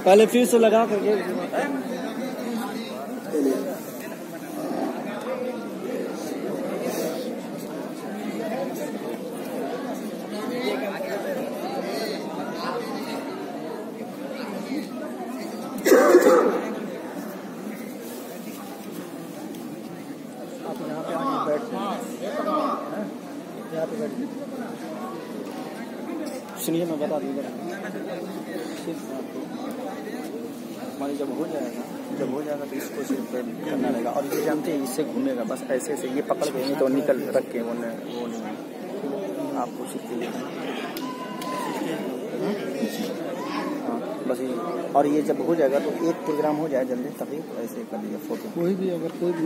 पहले फिर से लगा करके आप यहाँ पे आके बैठते यहाँ पे बैठते सुनिए मैं बता दूँगा हमारी जब हो जाएगा तो इसको सिर्फ करना रहेगा और ये जानते हैं इससे घूमेगा बस ऐसे ऐसे ये पकड़ के तो निकल रख के वो नहीं आपको सिर्फ हाँ बस ये और ये जब हो जाएगा तो एक प्रोग्राम हो जाए जल्दी तभी ऐसे कर लीजिए फोटो कोई भी अगर कोई भी